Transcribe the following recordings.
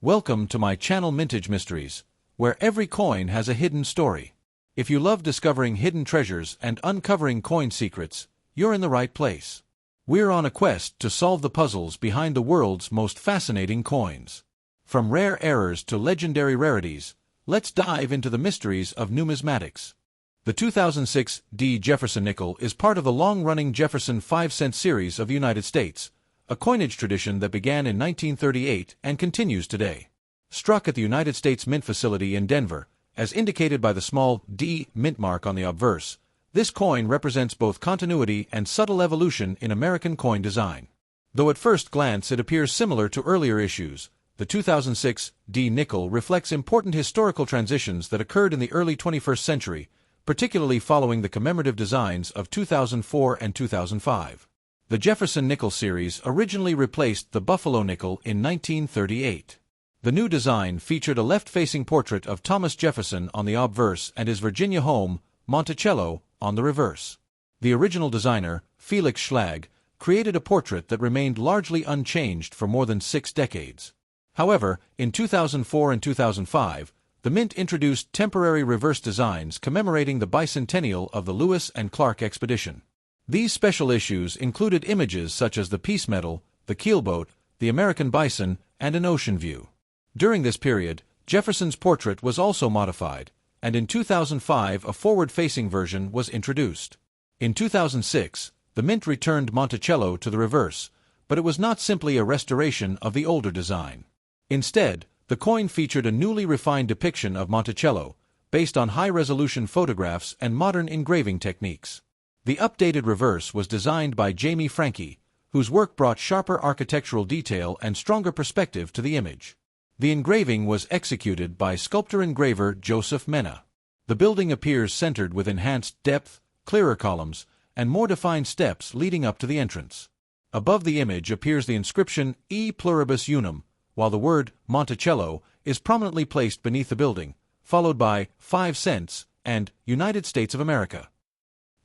Welcome to my channel Mintage Mysteries, where every coin has a hidden story. If you love discovering hidden treasures and uncovering coin secrets, you're in the right place. We're on a quest to solve the puzzles behind the world's most fascinating coins. From rare errors to legendary rarities, let's dive into the mysteries of numismatics. The 2006 Jefferson Nickle is part of the long-running Jefferson 5-cent series of the United States, a coinage tradition that began in 1938 and continues today. Struck at the United States Mint facility in Denver, as indicated by the small D mint mark on the obverse, this coin represents both continuity and subtle evolution in American coin design. Though at first glance it appears similar to earlier issues, the 2006 D nickel reflects important historical transitions that occurred in the early 21st century, particularly following the commemorative designs of 2004 and 2005. The Jefferson Nickle series originally replaced the Buffalo nickel in 1938. The new design featured a left-facing portrait of Thomas Jefferson on the obverse and his Virginia home, Monticello, on the reverse. The original designer, Felix Schlag, created a portrait that remained largely unchanged for more than 6 decades. However, in 2004 and 2005, the Mint introduced temporary reverse designs commemorating the bicentennial of the Lewis and Clark expedition. These special issues included images such as the Peace Medal, the keelboat, the American bison, and an ocean view. During this period, Jefferson's portrait was also modified, and in 2005 a forward-facing version was introduced. In 2006, the Mint returned Monticello to the reverse, but it was not simply a restoration of the older design. Instead, the coin featured a newly refined depiction of Monticello, based on high-resolution photographs and modern engraving techniques. The updated reverse was designed by Jamie Franke, whose work brought sharper architectural detail and stronger perspective to the image. The engraving was executed by sculptor-engraver Joseph Mena. The building appears centered with enhanced depth, clearer columns, and more defined steps leading up to the entrance. Above the image appears the inscription E Pluribus Unum, while the word Monticello is prominently placed beneath the building, followed by 5 cents and United States of America.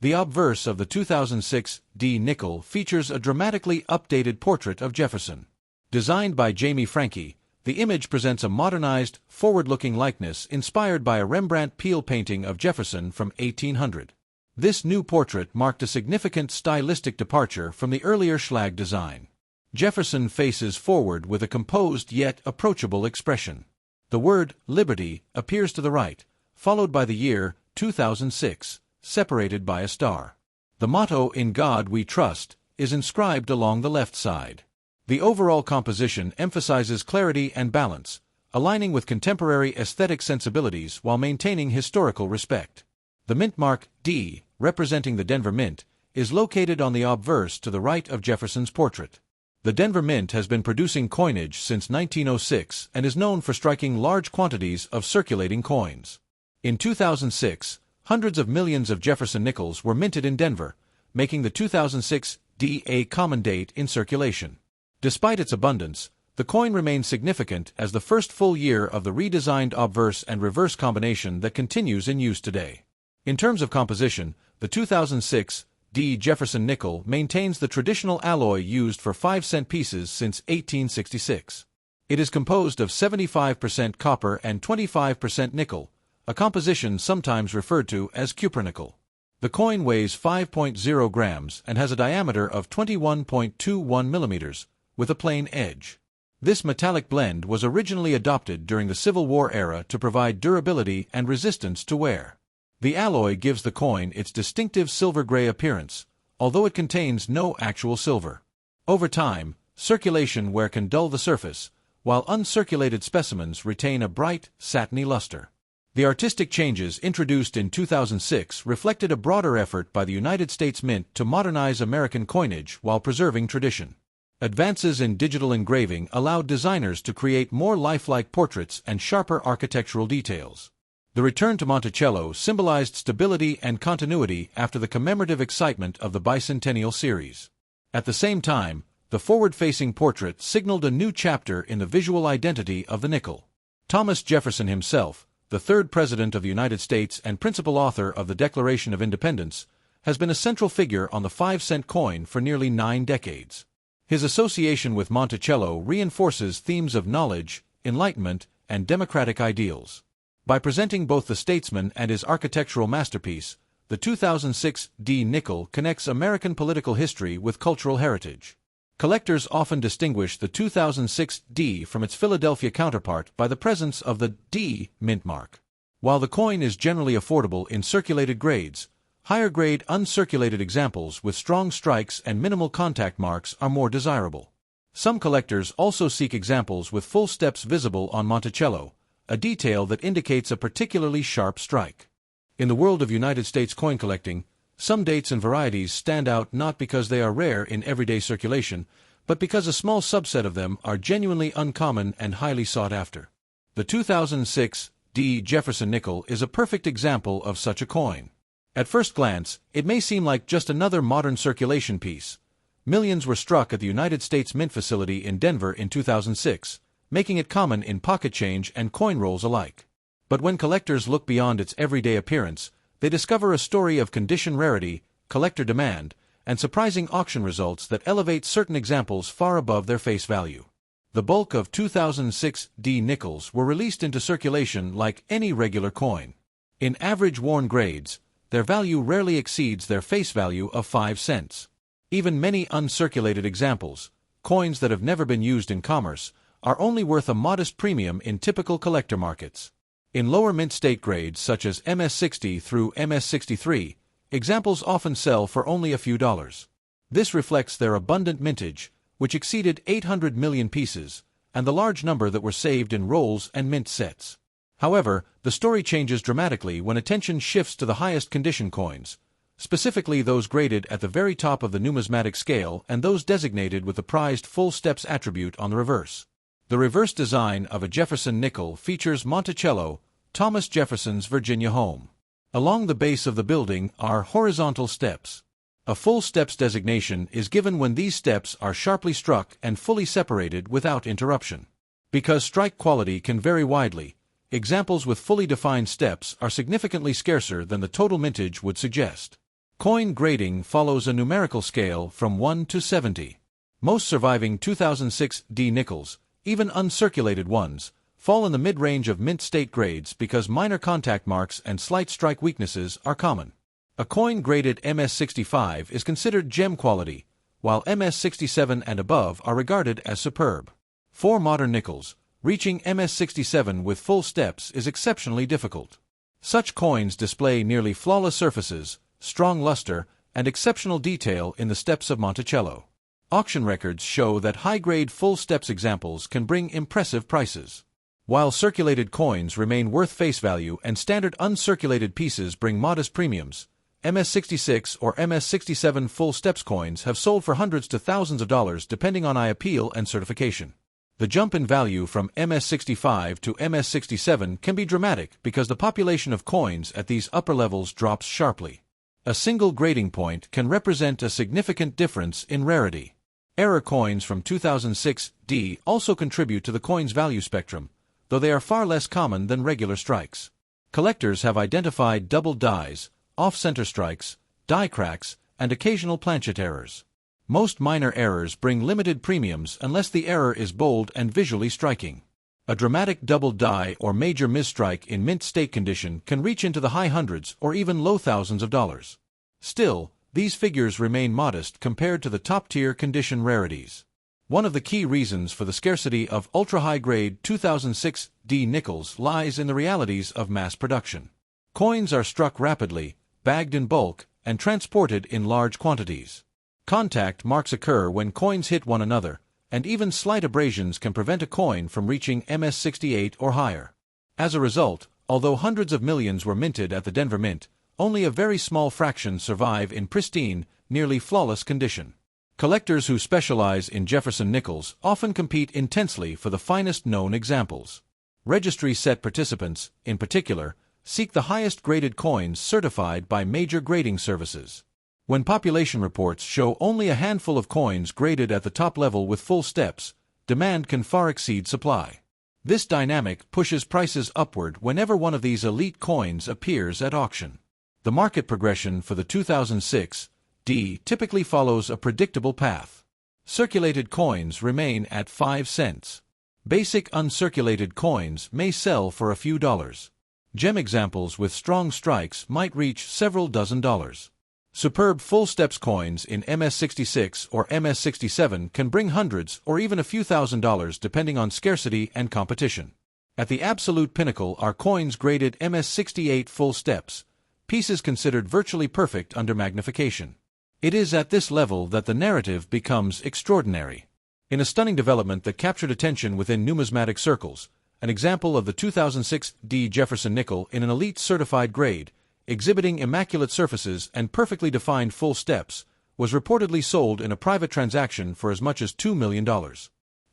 The obverse of the 2006 D nickel features a dramatically updated portrait of Jefferson. Designed by Jamie Franke, the image presents a modernized, forward-looking likeness inspired by a Rembrandt Peale painting of Jefferson from 1800. This new portrait marked a significant stylistic departure from the earlier Schlag design. Jefferson faces forward with a composed yet approachable expression. The word Liberty appears to the right, followed by the year 2006, separated by a star. The motto In God We Trust is inscribed along the left side. The overall composition emphasizes clarity and balance, aligning with contemporary aesthetic sensibilities while maintaining historical respect. The mint mark D, representing the Denver Mint, is located on the obverse to the right of Jefferson's portrait. The Denver Mint has been producing coinage since 1906 and is known for striking large quantities of circulating coins. In 2006, hundreds of millions of Jefferson nickels were minted in Denver, making the 2006 D a common date in circulation. Despite its abundance, the coin remains significant as the first full year of the redesigned obverse and reverse combination that continues in use today. In terms of composition, the 2006 D Jefferson Nickle maintains the traditional alloy used for 5-cent pieces since 1866. It is composed of 75% copper and 25% nickel, a composition sometimes referred to as cupronickel. The coin weighs 5.0 grams and has a diameter of 21.21 millimeters, with a plain edge. This metallic blend was originally adopted during the Civil War era to provide durability and resistance to wear. The alloy gives the coin its distinctive silver-gray appearance, although it contains no actual silver. Over time, circulation wear can dull the surface, while uncirculated specimens retain a bright, satiny luster. The artistic changes introduced in 2006 reflected a broader effort by the United States Mint to modernize American coinage while preserving tradition. Advances in digital engraving allowed designers to create more lifelike portraits and sharper architectural details. The return to Monticello symbolized stability and continuity after the commemorative excitement of the bicentennial series. At the same time, the forward-facing portrait signaled a new chapter in the visual identity of the nickel. Thomas Jefferson himself, the third President of the United States and principal author of the Declaration of Independence, has been a central figure on the 5-cent coin for nearly 9 decades. His association with Monticello reinforces themes of knowledge, Enlightenment, and democratic ideals. By presenting both the statesman and his architectural masterpiece, the 2006 D. Nickel connects American political history with cultural heritage. Collectors often distinguish the 2006 D from its Philadelphia counterpart by the presence of the D mint mark. While the coin is generally affordable in circulated grades, higher-grade uncirculated examples with strong strikes and minimal contact marks are more desirable. Some collectors also seek examples with full steps visible on Monticello, a detail that indicates a particularly sharp strike. In the world of United States coin collecting, some dates and varieties stand out not because they are rare in everyday circulation, but because a small subset of them are genuinely uncommon and highly sought after. The 2006 D. Jefferson Nickle is a perfect example of such a coin. At first glance, it may seem like just another modern circulation piece. Millions were struck at the United States Mint facility in Denver in 2006, making it common in pocket change and coin rolls alike. But when collectors look beyond its everyday appearance, they discover a story of condition rarity, collector demand, and surprising auction results that elevate certain examples far above their face value. The bulk of 2006 D. Nickels were released into circulation like any regular coin. In average worn grades, their value rarely exceeds their face value of 5 cents. Even many uncirculated examples, coins that have never been used in commerce, are only worth a modest premium in typical collector markets. In lower mint state grades such as MS-60 through MS-63, examples often sell for only a few dollars. This reflects their abundant mintage, which exceeded 800 million pieces, and the large number that were saved in rolls and mint sets. However, the story changes dramatically when attention shifts to the highest condition coins, specifically those graded at the very top of the numismatic scale and those designated with the prized full steps attribute on the reverse. The reverse design of a Jefferson Nickle features Monticello, Thomas Jefferson's Virginia home. Along the base of the building are horizontal steps. A full steps designation is given when these steps are sharply struck and fully separated without interruption. Because strike quality can vary widely, examples with fully defined steps are significantly scarcer than the total mintage would suggest. Coin grading follows a numerical scale from 1 to 70. Most surviving 2006 D. Nickels, even uncirculated ones, fall in the mid-range of mint state grades because minor contact marks and slight strike weaknesses are common. A coin graded MS-65 is considered gem quality, while MS-67 and above are regarded as superb. For modern nickels, reaching MS-67 with full steps is exceptionally difficult. Such coins display nearly flawless surfaces, strong luster, and exceptional detail in the steps of Monticello. Auction records show that high-grade full steps examples can bring impressive prices. While circulated coins remain worth face value and standard uncirculated pieces bring modest premiums, MS-66 or MS-67 full steps coins have sold for hundreds to thousands of dollars depending on eye appeal and certification. The jump in value from MS-65 to MS-67 can be dramatic because the population of coins at these upper levels drops sharply. A single grading point can represent a significant difference in rarity. Error coins from 2006 D also contribute to the coin's value spectrum, though they are far less common than regular strikes. Collectors have identified double dies, off-center strikes, die cracks, and occasional planchet errors. Most minor errors bring limited premiums unless the error is bold and visually striking. A dramatic double die or major misstrike in mint state condition can reach into the high hundreds or even low thousands of dollars. Still, these figures remain modest compared to the top-tier condition rarities. One of the key reasons for the scarcity of ultra-high-grade 2006 D nickels lies in the realities of mass production. Coins are struck rapidly, bagged in bulk, and transported in large quantities. Contact marks occur when coins hit one another, and even slight abrasions can prevent a coin from reaching MS-68 or higher. As a result, although hundreds of millions were minted at the Denver Mint, only a very small fraction survive in pristine, nearly flawless condition. Collectors who specialize in Jefferson Nickels often compete intensely for the finest known examples. Registry set participants, in particular, seek the highest graded coins certified by major grading services. When population reports show only a handful of coins graded at the top level with full steps, demand can far exceed supply. This dynamic pushes prices upward whenever one of these elite coins appears at auction. The market progression for the 2006 D typically follows a predictable path. Circulated coins remain at 5 cents. Basic uncirculated coins may sell for a few dollars. Gem examples with strong strikes might reach several dozen dollars. Superb full steps coins in MS-66 or MS-67 can bring hundreds or even a few $1,000s depending on scarcity and competition. At the absolute pinnacle are coins graded MS-68 full steps, pieces considered virtually perfect under magnification. It is at this level that the narrative becomes extraordinary. In a stunning development that captured attention within numismatic circles, an example of the 2006 Jefferson Nickle in an elite certified grade, exhibiting immaculate surfaces and perfectly defined full steps, was reportedly sold in a private transaction for as much as $2 million.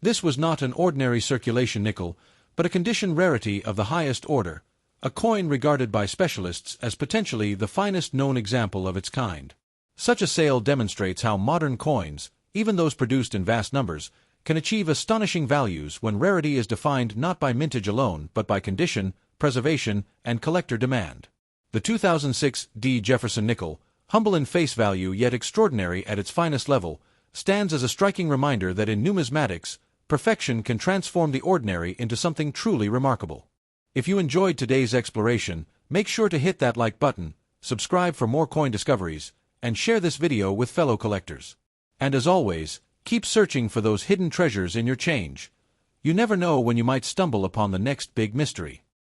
This was not an ordinary circulation nickel, but a condition rarity of the highest order, a coin regarded by specialists as potentially the finest known example of its kind. Such a sale demonstrates how modern coins, even those produced in vast numbers, can achieve astonishing values when rarity is defined not by mintage alone but by condition, preservation, and collector demand. The 2006 Jefferson Nickle, humble in face value yet extraordinary at its finest level, stands as a striking reminder that in numismatics, perfection can transform the ordinary into something truly remarkable. If you enjoyed today's exploration, make sure to hit that like button, subscribe for more coin discoveries, and share this video with fellow collectors. And as always, keep searching for those hidden treasures in your change. You never know when you might stumble upon the next big mystery.